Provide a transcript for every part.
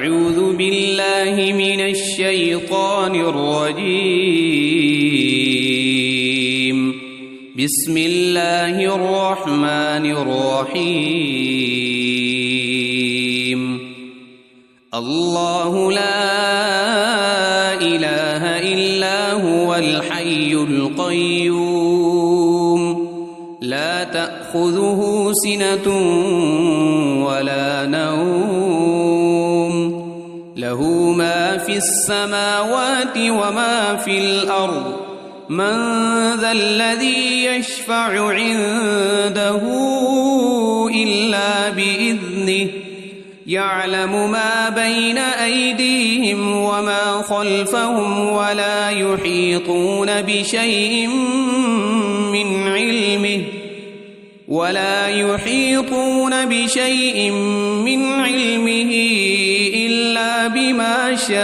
أعوذ بالله من الشيطان الرجيم. بسم الله الرحمن الرحيم. الله لا إله إلا هو الحي القيوم لا تأخذه سنة ولا نوم له ما في السماوات وما في الأرض من ذا الذي يشفع عنده إلا بإذنه يعلم ما بين أيديهم وما خلفهم ولا يحيطون بشيء من علمه إلا بما شاء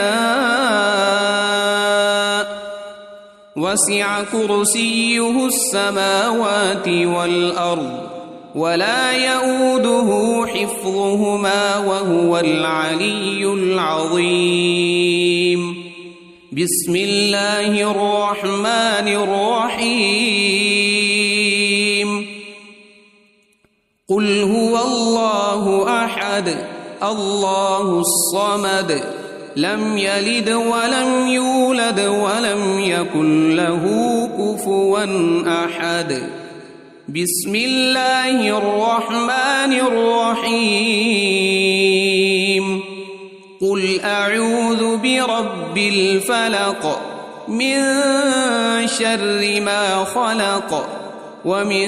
وسع كرسيه السماوات والأرض ولا يؤوده حفظهما وهو العلي العظيم. بسم الله الرحمن الرحيم. قل هو الله أحد الله الصمد لم يلد ولم يولد ولم يكن له كفوا أحد. بسم الله الرحمن الرحيم. قل أعوذ برب الفلق من شر ما خلق ومن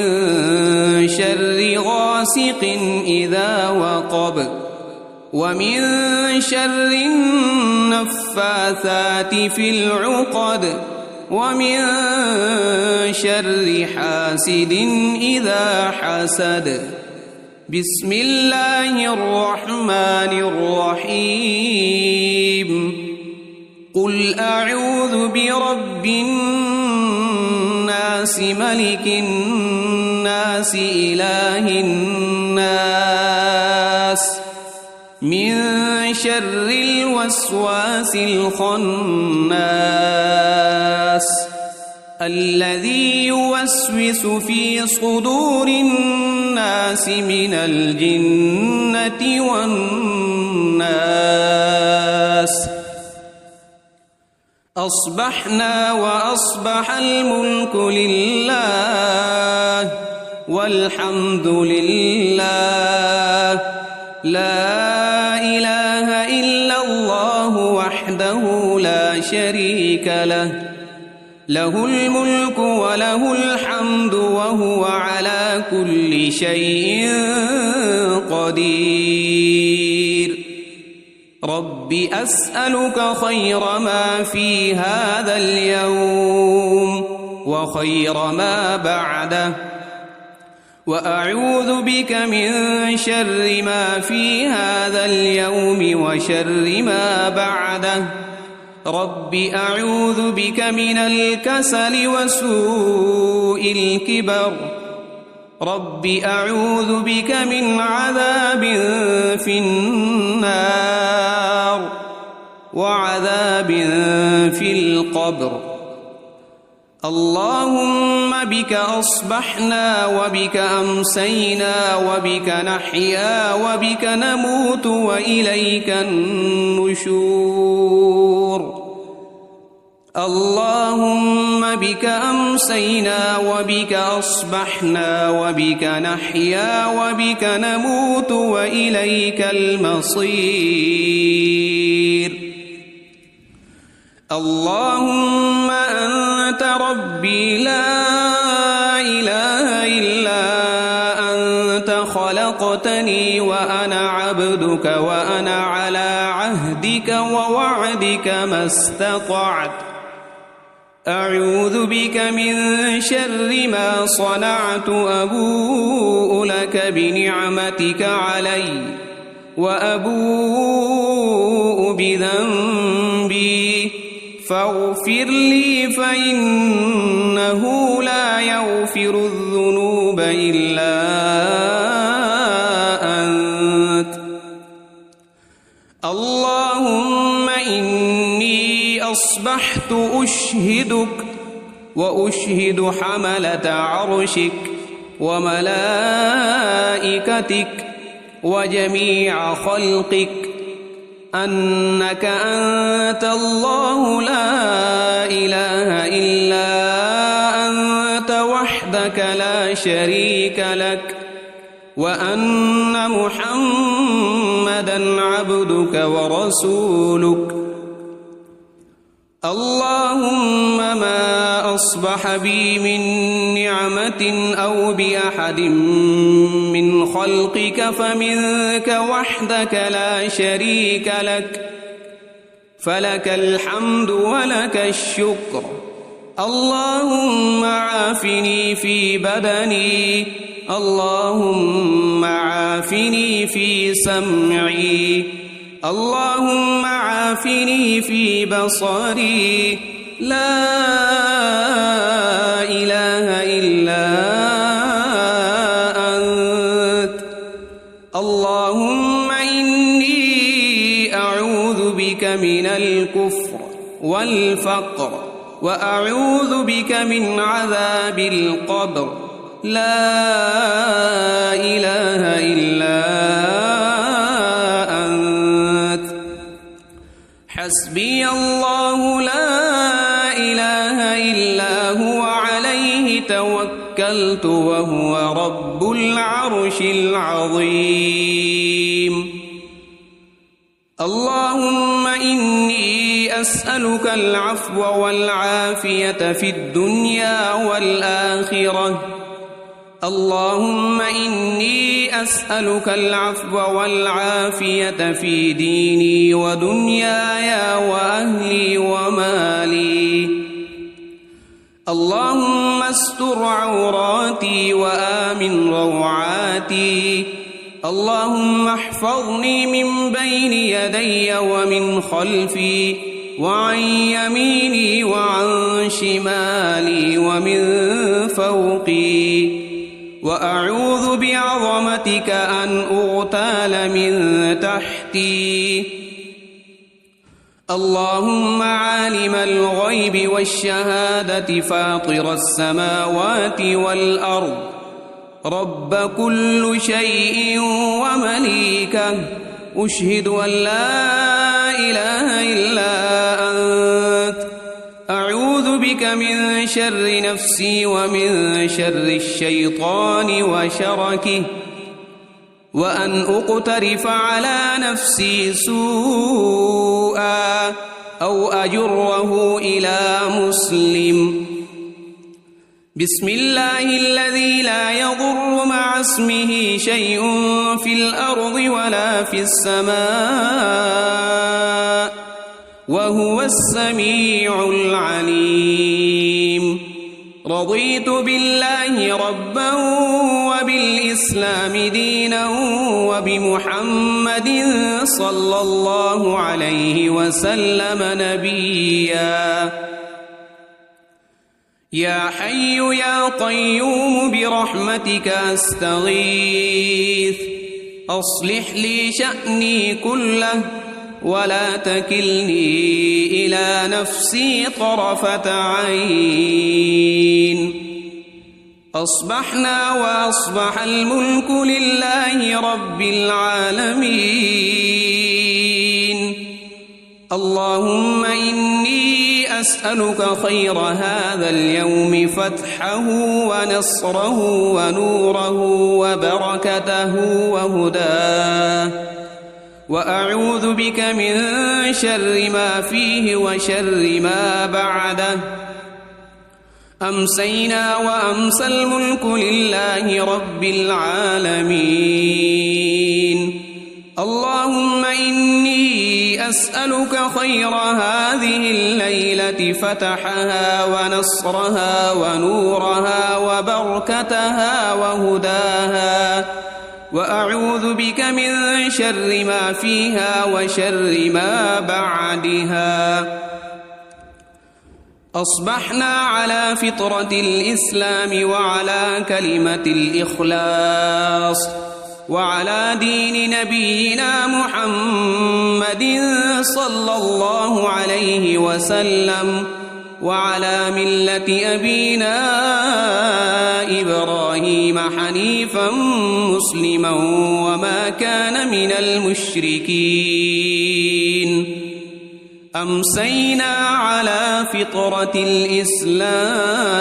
شر غاسق إذا وقب ومن شر النفاثات في العقد ومن شر حاسد إذا حسد. بسم الله الرحمن الرحيم. قل أعوذ برب الناس ملك الناس إله الناس من شر الوسواس الخناس الذي يوسوس في صدور الناس من الجنة والناس. أصبحنا وأصبح الملك لله والحمد لله لا إله إلا الله وحده لا شريك له له الملك وله الحمد وهو على كل شيء قدير. رب أسألك خير ما في هذا اليوم وخير ما بعده وأعوذ بك من شر ما في هذا اليوم وشر ما بعده. رب أعوذ بك من الكسل وسوء الكبر. رب أعوذ بك من عذاب في النار وعذاب في القبر. اللهم بك أصبحنا وبك أمسينا وبك نحيا وبك نموت وإليك النشور. اللهم بك أمسينا وبك أصبحنا وبك نحيا وبك نموت وإليك المصير. اللهم أنت ربي لا إله إلا أنت خلقتني وأنا عبدك وأنا على عهدك ووعدك ما استطعت. أعوذ بك من شر ما صنعت أبوء لك بنعمتك علي وأبوء بذنبي فاغفر لي فإنه لا يغفر الذنوب إلا أنت. اللهم إني أصبحت أشهدك وأشهد حملة عرشك وملائكتك وجميع خلقك أنك أنت الله لا إله إلا أنت وحدك لا شريك لك وأن محمدًا عبدك ورسولك. اللهم ما أصبح بي من نعمة أو بأحد من خلقك فمنك وحدك لا شريك لك فلك الحمد ولك الشكر. اللهم عافني في بدني اللهم عافني في سمعي اللهم عافني في بصري لا إله إلا أنت. اللهم إني أعوذ بك من الكفر والفقر وأعوذ بك من عذاب القبر لا إله إلا أنت. حسبي الله لا إله إلا هو عليه توكلت وهو رب العرش العظيم. اللهم إني أسألك العفو والعافية في الدنيا والآخرة. اللهم إني أسألك العفو والعافية في ديني ودنياي وأهلي ومالي. اللهم استر عوراتي وآمن روعاتي. اللهم احفظني من بين يدي ومن خلفي وعن يميني وعن شمالي ومن فوقي وأعوذ بعظمتك أن أغتال من تحتي. اللهم عالم الغيب والشهادة فاطر السماوات والأرض رب كل شيء ومليكه أشهد أن لا إله إلا أنت. أعوذ بك من شر نفسي ومن شر الشيطان وشركه وأن أقترف على نفسي سوءا أو أجره إلى مسلم. بسم الله الذي لا يضر مع اسمه شيء في الأرض ولا في السماء وهو السميع العليم. رضيت بالله ربا وبالإسلام دينا وبمحمد صلى الله عليه وسلم نبيا. يا حي يا قيوم برحمتك أستغيث أصلح لي شأني كله ولا تكلني إلى نفسي طرفة عين. أصبحنا وأصبح الملك لله رب العالمين. اللهم إني أسألك خير هذا اليوم فتحه ونصره ونوره وبركته وهداه وأعوذ بك من شر ما فيه وشر ما بعده. أمسينا وأمسى الملك لله رب العالمين. اللهم إني أسألك خير هذه الليلة فتحها ونصرها ونورها وبركتها وهداها وأعوذ بك من شر ما فيها وشر ما بعدها. أصبحنا على فطرة الإسلام وعلى كلمة الإخلاص وعلى دين نبينا محمد صلى الله عليه وسلم وعلى ملة أبينا إبراهيم حنيفا مسلما وما كان من المشركين أمسينا على فطرة الإسلام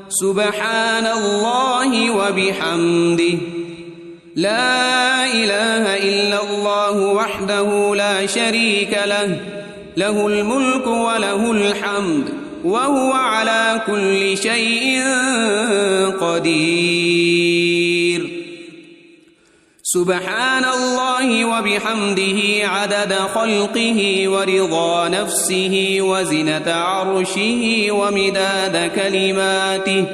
سبحان الله وبحمده لا إله إلا الله وحده لا شريك له له الملك وله الحمد وهو على كل شيء قدير سبحان الله وبحمده عدد خلقه ورضا نفسه وزنة عرشه ومداد كلماته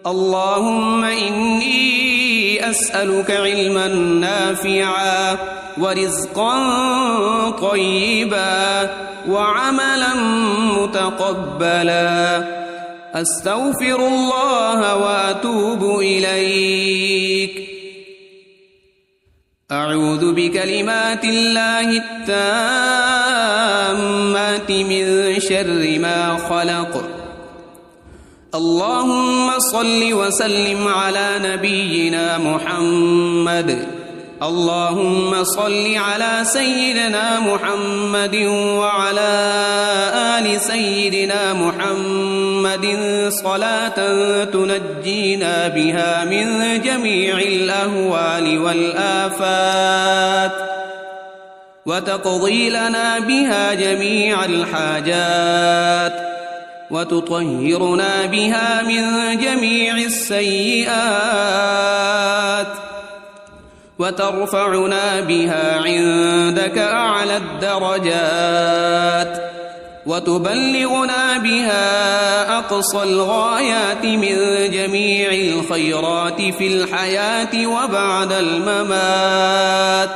اللهم إني أسألك علما نافعا ورزقا طيبا وعملا متقبلا أستغفر الله وأتوب إليك أعوذ بكلمات الله التامات من شر ما خلق اللهم صل وسلم على نبينا محمد اللهم صل على سيدنا محمد وعلى آل سيدنا محمد صلاة تنجينا بها من جميع الأهوال والآفات وتقضي لنا بها جميع الحاجات وتطهرنا بها من جميع السيئات وترفعنا بها عندك أعلى الدرجات وتبلغنا بها أقصى الغايات من جميع الخيرات في الحياة وبعد الممات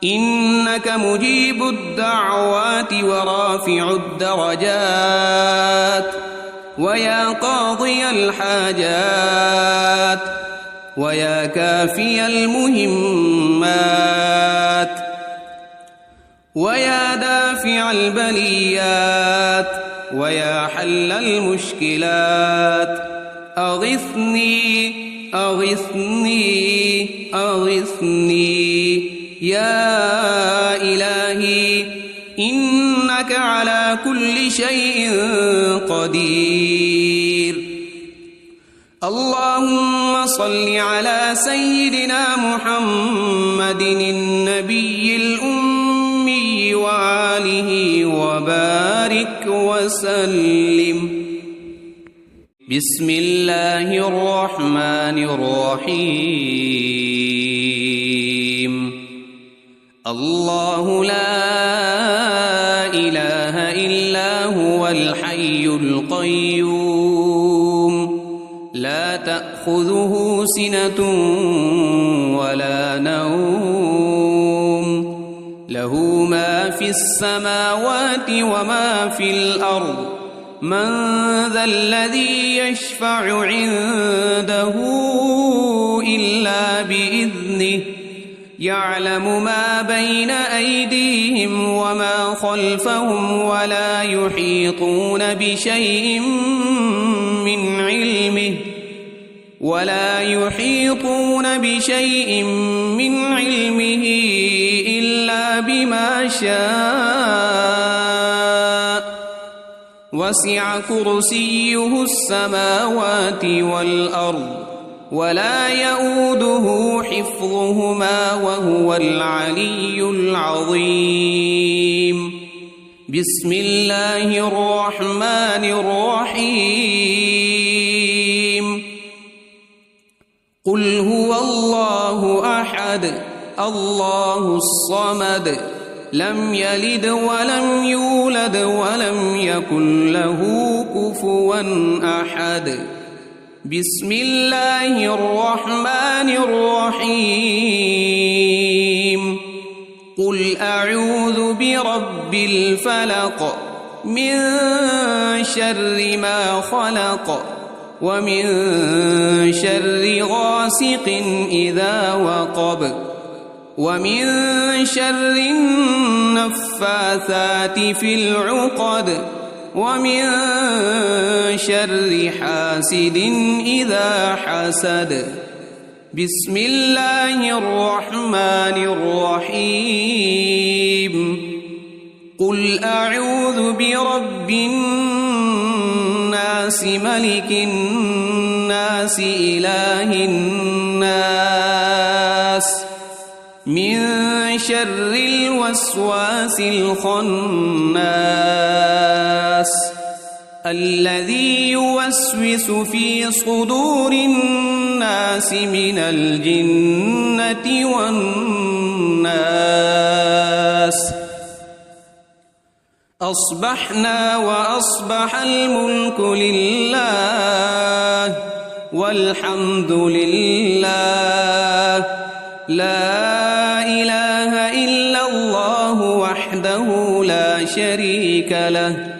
إنك مجيب الدعوات ورافع الدرجات ويا قاضي الحاجات ويا كافي المهمات ويا دافع البليات ويا حل المشكلات أغثني أغثني أغثني يا إلهي إنك على كل شيء قدير اللهم صل على سيدنا محمد النبي الأمي وآله وبارك وسلم بسم الله الرحمن الرحيم الله لا إله إلا هو الحي القيوم لا تأخذه سنة ولا نوم له ما في السماوات وما في الأرض من ذا الذي يشفع عنده إلا بإذنه يعلم ما بين أيديهم وما خلفهم ولا يحيطون بشيء من علمه إلا بما شاء وسع كرسيه السماوات والأرض ولا يؤوده حفظهما وهو العلي العظيم بسم الله الرحمن الرحيم قل هو الله أحد الله الصمد لم يلد ولم يولد ولم يكن له كفوا أحد بسم الله الرحمن الرحيم قل أعوذ برب الفلق من شر ما خلق ومن شر غاسق إذا وقب ومن شر النفاثات في العقد ومن شر حاسد إذا حسد. بسم الله الرحمن الرحيم. قل أعوذ برب الناس ملك الناس إله الناس من شر الوسواس الخناس الذي يوسوس في صدور الناس من الجنة والناس. أصبحنا وأصبح الملك لله والحمد لله لا إله إلا الله وحده لا شريك له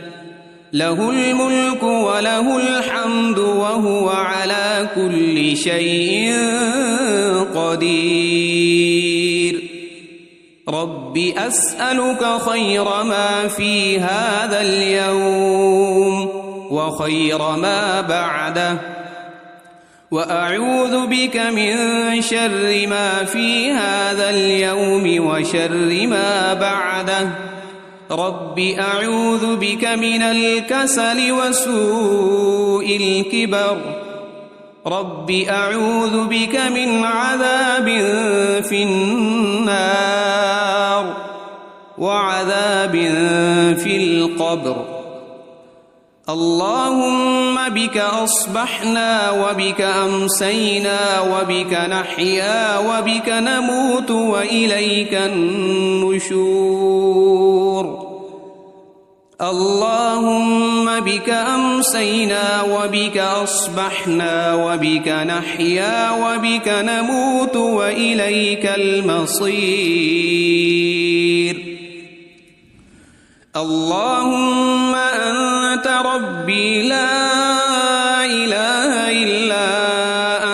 له الملك وله الحمد وهو على كل شيء قدير. رب أسألك خير ما في هذا اليوم وخير ما بعده وأعوذ بك من شر ما في هذا اليوم وشر ما بعده. رب أعوذ بك من الكسل وسوء الكبر. رب أعوذ بك من عذاب في النار وعذاب في القبر. اللهم بك أصبحنا وبك أمسينا وبك نحيا وبك نموت وإليك النشور. اللهم بك أمسينا وبك أصبحنا وبك نحيا وبك نموت وإليك المصير. اللهم أنت ربي لا إله إلا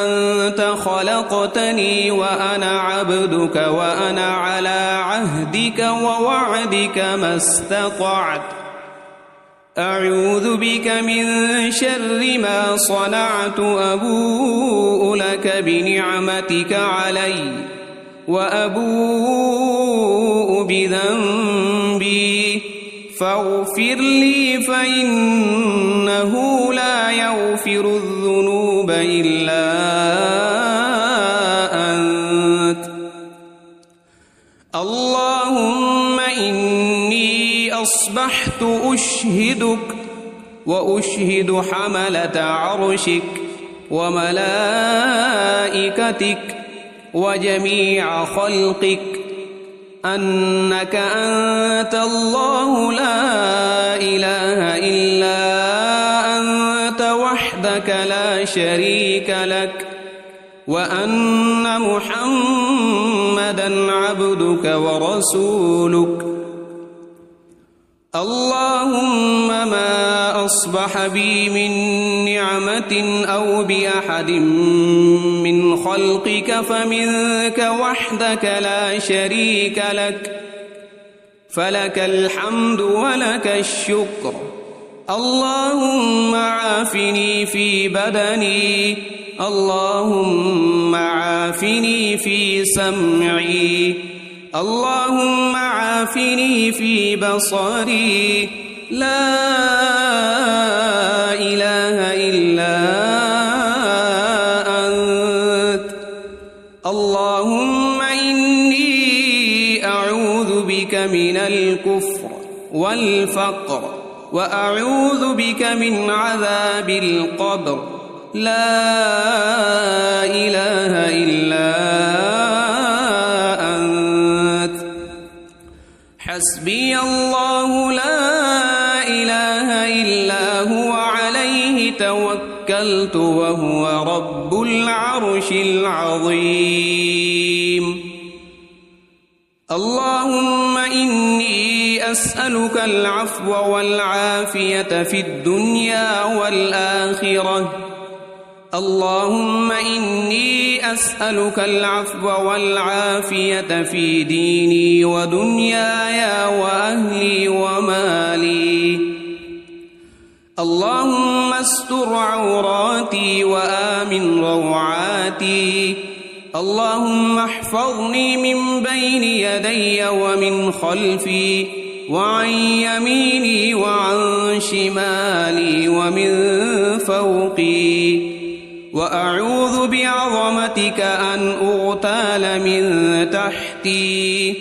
أنت خلقتني وأنا عبدك وأنا على عهدك ووعدك ما استطعت. أعوذ بك من شر ما صنعت. أبوء لك بنعمتك علي وأبوء بذنبي فاغفر لي فإنه لا يغفر الذنوب إلا أنت. اللهم إني أصبحت أشهدك وأشهد حملة عرشك وملائكتك وجميع خلقك أنك أنت الله لا إله إلا أنت وحدك لا شريك لك وأن محمدًا عبدك ورسولك. اللهم ما أصبح بي من نعمة أو بأحد من خلقك فمنك وحدك لا شريك لك فلك الحمد ولك الشكر. اللهم عافني في بدني. اللهم عافني في سمعي. اللهم عافني في بصري. لا إله إلا أنت. اللهم إني أعوذ بك من الكفر والفقر وأعوذ بك من عذاب القبر. لا إله إلا أنت. حسبي الله لا إله إلا هو عليه توكلت وهو رب العرش العظيم. اللهم إني أسألك العفو والعافية في الدنيا والآخرة اللهم إني أسألك العفو والعافية في ديني ودنياي وأهلي ومالي. اللهم استر عوراتي وآمن روعاتي. اللهم احفظني من بين يدي ومن خلفي وعن يميني وعن شمالي ومن فوقي، وأعوذ بعظمتك أن أغتال من تحتي.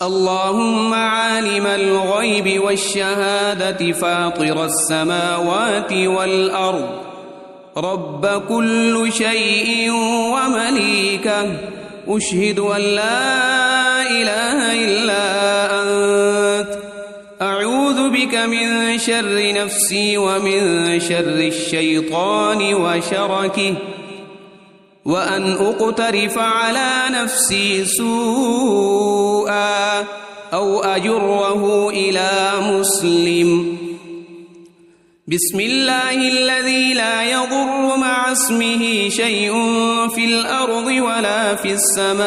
اللهم عالم الغيب والشهادة فاطر السماوات والأرض، رب كل شيء ومليكه، أشهد أن لا إله إلا أنت، أعوذ بك من شر نفسي ومن شر الشيطان وشركه، وأن أقترف على نفسي سوءا أو أجره إلى مسلم. بسم الله الذي لا يضر مع اسمه شيء في الأرض ولا في السماء،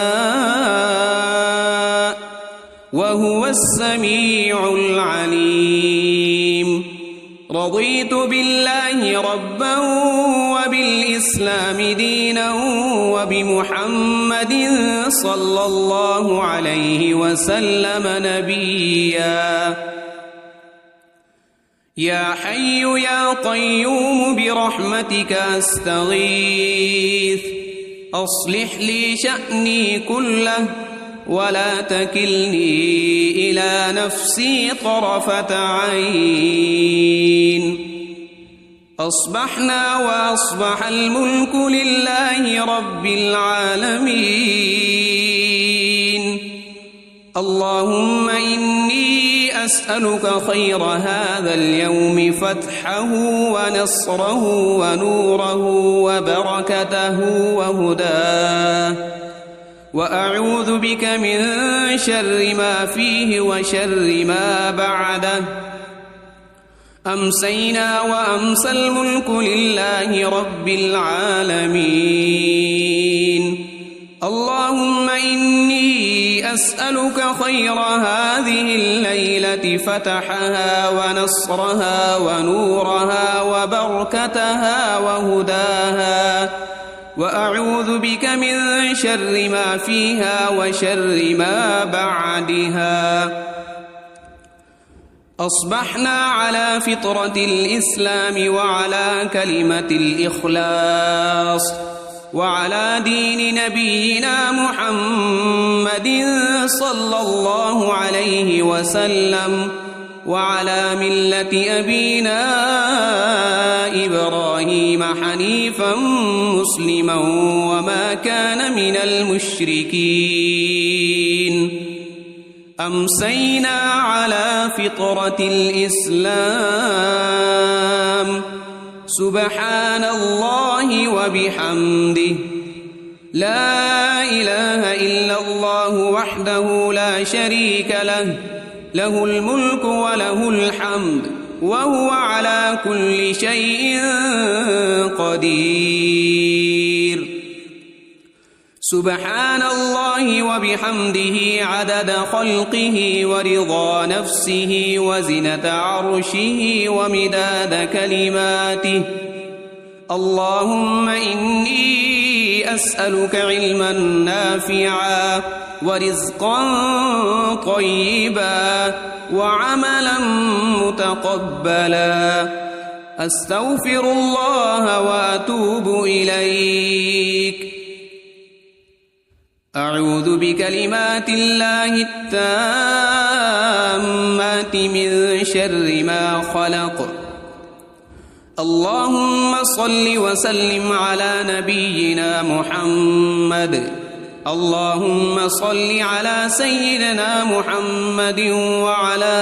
وهو السميع العليم. رضيت بالله ربا وبالإسلام دينا وبمحمد صلى الله عليه وسلم نبيا. يا حي يا قيوم برحمتك أستغيث، أصلح لي شأني كله ولا تكلني إلى نفسي طرفة عين. أصبحنا وأصبح الملك لله رب العالمين. اللهم إني أسألك خير هذا اليوم، فتحه ونصره ونوره وبركته وهداه، وأعوذ بك من شر ما فيه وشر ما بعده. أمسينا وأمسى الملك لله رب العالمين. اللهم إني أسألك خير هذه الليلة، فتحها ونصرها ونورها وبركتها وهداها، وأعوذ بك من شر ما فيها وشر ما بعدها. أصبحنا على فطرة الإسلام وعلى كلمة الإخلاص وعلى دين نبينا محمد صلى الله عليه وسلم، وعلى ملة أبينا إبراهيم حنيفا مسلما وما كان من المشركين. أمسينا على فطرة الإسلام. سبحان الله وبحمده، لا إله إلا الله وحده لا شريك له، له الملك وله الحمد وهو على كل شيء قدير. سبحان الله وبحمده عدد خلقه ورضا نفسه وزنة عرشه ومداد كلماته. اللهم إني أسألك علما نافعا ورزقا طيبا وعملا متقبلا. أستغفر الله وأتوب إليك. أعوذ بكلمات الله التامات من شر ما خلق. اللهم صل وسلم على نبينا محمد. اللهم صل على سيدنا محمد وعلى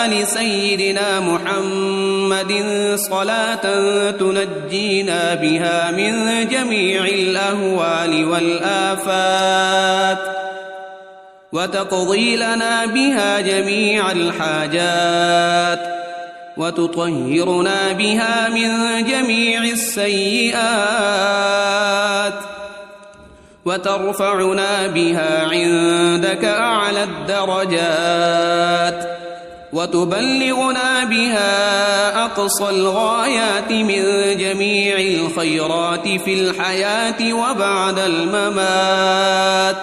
آل سيدنا محمد صلاة تنجينا بها من جميع الأهوال والآفات، وتقضي لنا بها جميع الحاجات، وتطهرنا بها من جميع السيئات وترفعنا بها عندك أعلى الدرجات وتبلغنا بها أقصى الغايات من جميع الخيرات في الحياة وبعد الممات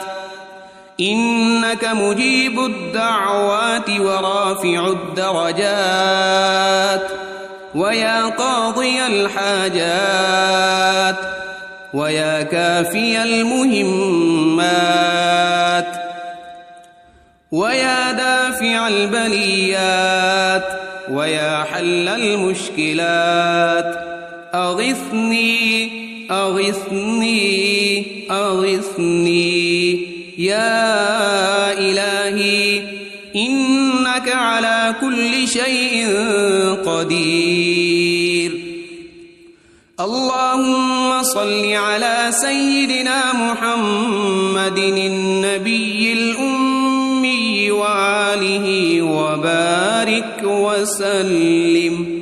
إنك مجيب الدعوات ورافع الدرجات ويا قاضي الحاجات ويا كافي المهمات ويا دافع البليات ويا حل المشكلات أغثني أغثني أغثني يا إلهي إنك على كل شيء قدير. اللهم صل على سيدنا محمد النبي الأمي وآله وبارك وسلم.